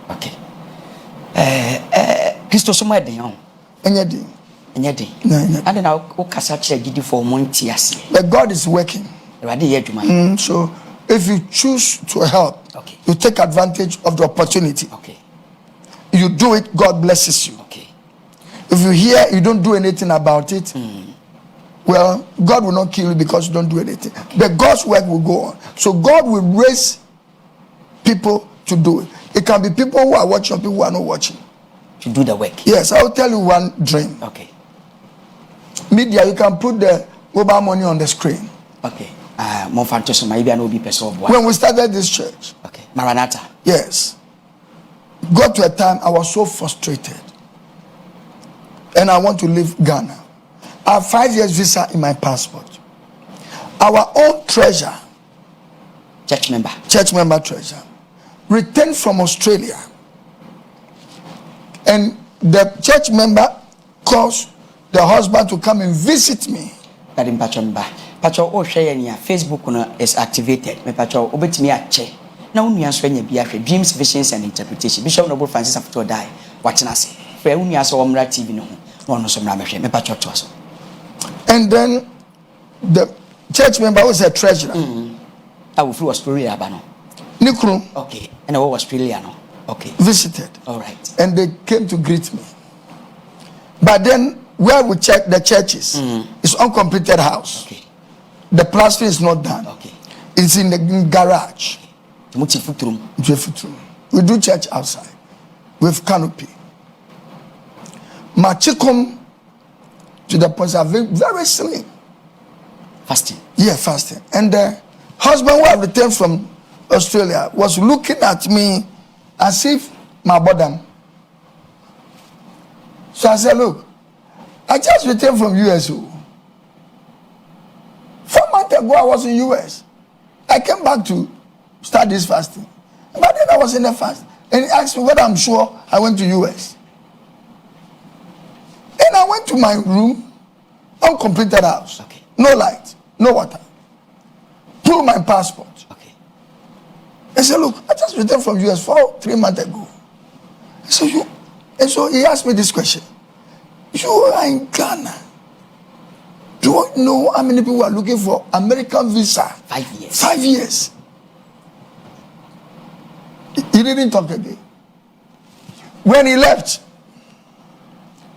Okay. Christo so much den. Anything. And then I'll kasa gidi for months. But God is working. So if you choose to help, okay, you take advantage of the opportunity. Okay. You do it, God blesses you. Okay. If you hear you don't do anything about it, well, God will not kill you because you don't do anything. Okay. But God's work will go on. So God will raise people to do it. It can be people who are watching or people who are not watching. To do the work. Yes, I'll tell you one dream. Okay. Media, you can put the mobile money on the screen. Okay. When we started this church. Okay. Maranatha. Yes. Got to a time I was so frustrated. And I want to leave Ghana. I have 5 years visa in my passport. Our own treasure. Church member treasure. Returned from Australia. And the church member caused the husband to come and visit me. That in Pacho oh share Facebook is activated. Me Pacho obet me a che. Now we answer dreams, visions, and interpretation. Bishop Francis Afotey Odai. Watching us. Where we answer Omra TV no. No some rameshe. Me Pacho to us. And then the church member was a treasurer. I will flew Australia bano. Nikru. Okay. And I was Australia no. Okay. Visited. All right. And they came to greet me. But then where we check the churches, it's uncompleted house. Okay. The plastering is not done. Okay. It's in the garage. Okay. We do church outside with canopy. Machikum to the point of very slim. Fasting. Yeah, fasting. And the husband who had returned from Australia was looking at me as if my bottom. So I said, look, I just returned from US. 4 months ago, I was in US. I came back to start this fasting. But then I was in the fast. And he asked me whether I'm sure I went to US. And I went to my room, uncompleted house. Okay. No light, no water. Pull my passport. Okay. I said, look, I just returned from US 3 months ago. So he asked me this question. You are in Ghana. Do you know how many people are looking for American visa? 5 years. 5 years. He didn't talk again. When he left,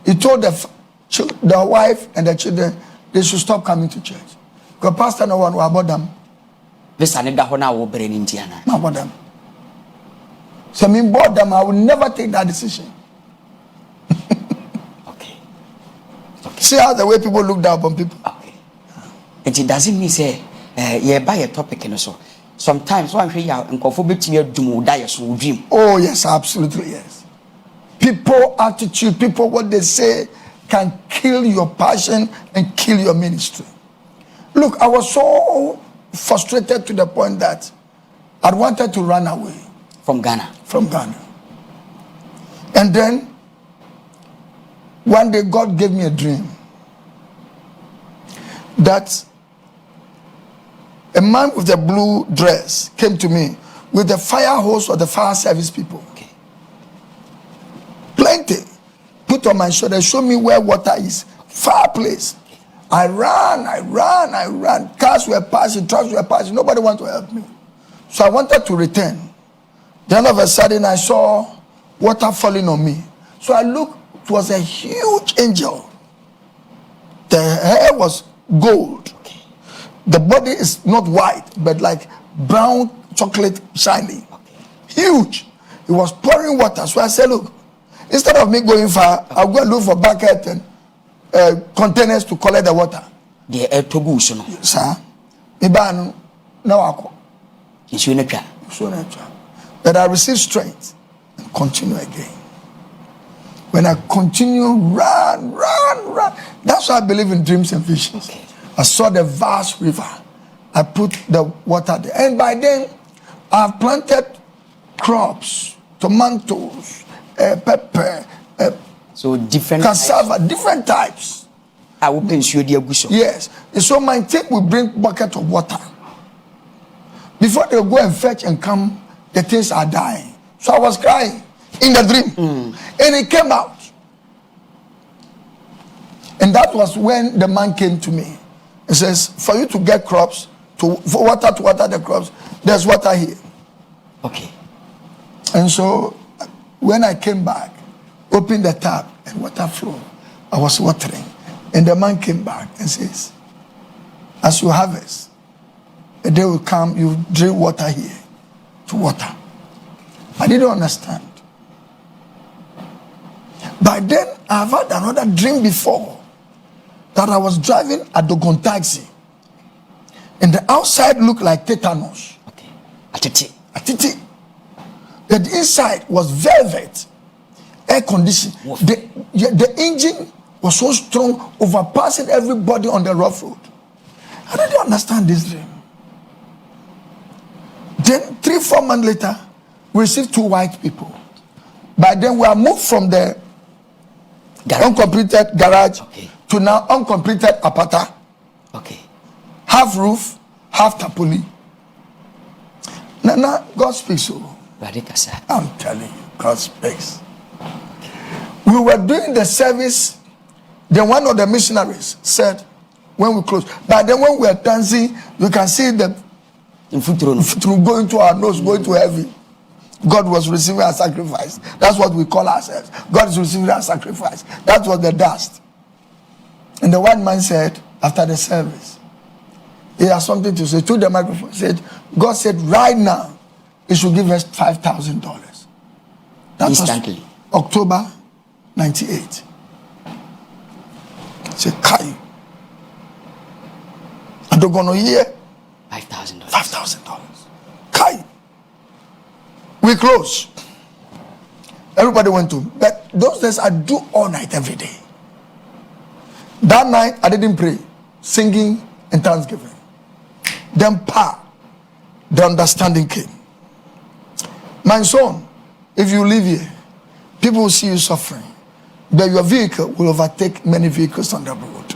he told the wife and the children they should stop coming to church. Because pastor no one will about them. This and that will bring Indiana. No about them. So me bought them, I will never take that decision. See how the way people look down upon people. Okay. And it doesn't mean say you buy a topic and so. Sometimes one way and conformity do die so dream. Oh yes, absolutely yes. People attitude, people what they say can kill your passion and kill your ministry. Look, I was so frustrated to the point that I wanted to run away from Ghana. And then one day God gave me a dream that a man with a blue dress came to me with the fire hose of the fire service people. Okay. Plenty. Put on my shoulder, show me where water is. Far place. Okay. I ran. Cars were passing, trucks were passing. Nobody wanted to help me. So I wanted to return. Then all of a sudden I saw water falling on me. So I looked. It was a huge angel. The hair was gold. Okay. The body is not white, but like brown chocolate shining. Okay. Huge. It was pouring water. So I said, look, instead of me going far, I'll go and look for bucket and containers to collect the water. The air to boost, no? Sir, now I but I received strength and continue again. When I continue, run. That's why I believe in dreams and visions. Okay. I saw the vast river. I put the water there. And by then, I've planted crops, tomatoes, pepper, so different cassava, different types. I will pensure the aguso. Yes. And so my team will bring bucket of water. Before they go and fetch and come, the things are dying. So I was crying. in the dream. And he came out. And that was when the man came to me. He says, for you to get crops, for water to water the crops, there's water here. Okay. And so when I came back, opened the tap and water flowed. I was watering. And the man came back and says, as you harvest, a day will come, you drink water here to water. I didn't understand. But then I've had another dream before that I was driving a Dogon taxi. And the outside looked like tetanus. Okay. Atiti. The inside was velvet, air conditioned. The engine was so strong, overpassing everybody on the rough road. I didn't understand this dream. Then 3-4 months later, we received 2 white people. By then we are moved from the uncompleted garage to now uncompleted apata. Okay. Half roof, half tapoli. Now God speaks so. I'm telling you, God speaks. We were doing the service. Then one of the missionaries said, when we close, but then when we are dancing, you can see the through going to our nose, going to heaven. God was receiving our sacrifice. That's what we call ourselves. God is receiving our sacrifice. That was the dust. And the white man said, after the service, he has something to say to the microphone. He said, God said, right now, he should give us $5,000. That instantly. was October 98. He said, Kai, I don't gonna hear $5,000. $5,000. Kai. We close. Everybody went to. But those days I do all night, every day. That night I didn't pray, singing and thanksgiving. Then the understanding came. My son, if you live here, people will see you suffering, but your vehicle will overtake many vehicles on the road.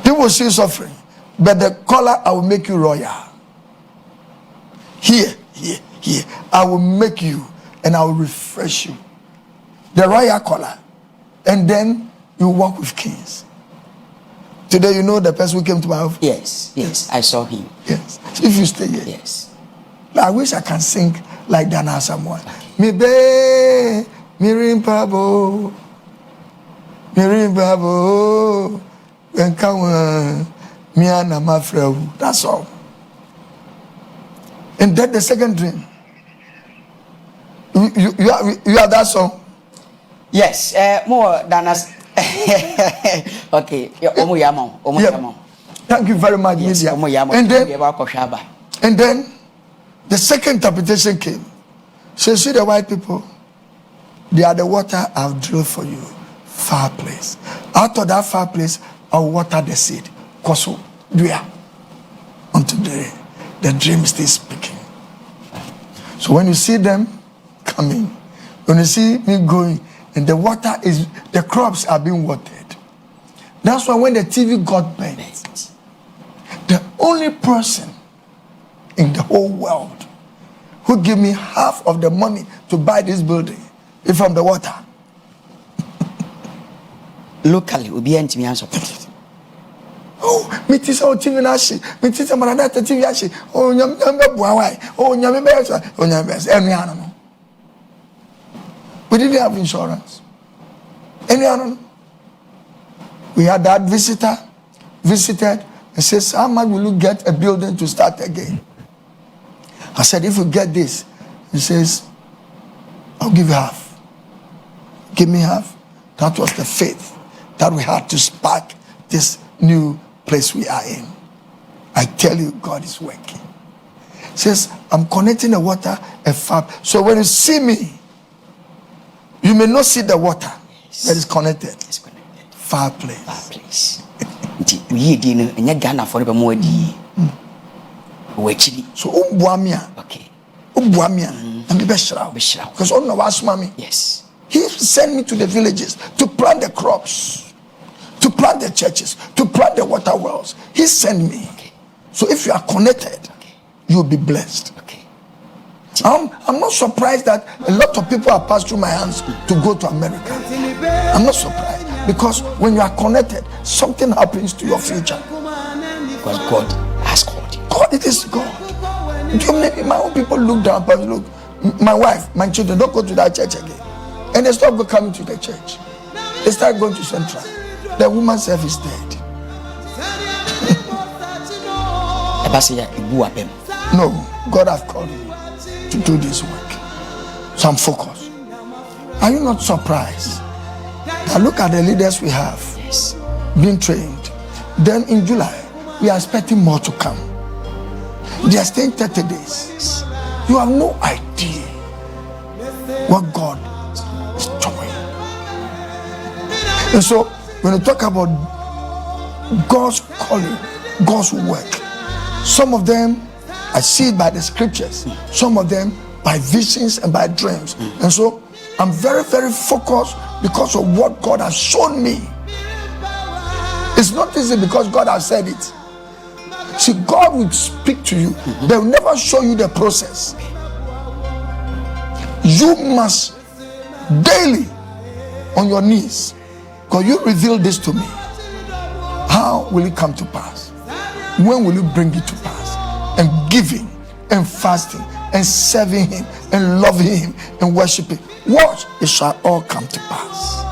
People will see you suffering, but the color I will make you royal. Here, I will make you and I will refresh you. The royal color, and then you walk with kings. Today, you know the person who came to my office? Yes, I saw him. Yes. If you stay here. Yes. I wish I can sing like Dana Samuel. Me be, mirim babo, and come, me and my friend. That's all. And then the second dream. You have that song? Yes, more than us. Okay, Thank you very much, yes, and then the second interpretation came. So see the white people, they are the water I've drilled for you, far place. Out of that far place, I'll water the seed. Koso, duya. Until the dream is still speaking. So when you see them coming, when you see me going, and the water is, the crops are being watered. That's why when the TV got bent, the only person in the whole world who gave me half of the money to buy this building is from the water. Locally, we be anti me and support. Oh, me tisa o TV nashi, me tisa maranata TV nashi. Oh, nyambe buawai. Oh, nyambe besa. Oh, nyambe besa. Any animal. We didn't have insurance. Any animal. We had that visited, and says, how much will you get a building to start again? I said, if you get this, he says, I'll give you half. Give me half. That was the faith that we had to spark this new place we are in. I tell you, God is working. He says, I'm connecting the water a fab. So when you see me, you may not see the water, but it's connected. It's connected. Far place. Far place. We didn't, and you Ghana for the more. So umbuamia. Okay. Umbuamia. And be beshra. Because all of us, mommy. Yes. He sent me to the villages to plant the crops, to plant the churches, to plant the water wells. He sent me. Okay. So if you are connected, you'll be blessed. Okay. I'm not surprised that a lot of people have passed through my hands to go to America. I'm not surprised, because when you are connected, something happens to your future. Because God has called you. God, it is God. Maybe my own people look down, but look, my wife, my children don't go to that church again, and they stop coming to the church. They start going to Central. The woman's self is dead. No, God has called me to do this work, so I'm focused. Are you not surprised? Now look at the leaders we have, being trained. Then in July, we are expecting more to come. They are staying 30 days. You have no idea what God is doing. And so when you talk about God's calling, God's work, some of them I see it by the scriptures, some of them by visions and by dreams. And so I'm very, very focused because of what God has shown me. It's not easy because God has said it. See, God will speak to you. They will never show you the process. You must daily on your knees, because you reveal this to me. How will it come to pass? When will you bring it to pass? And giving and fasting and serving him and loving him and worshiping. Watch, it shall all come to pass.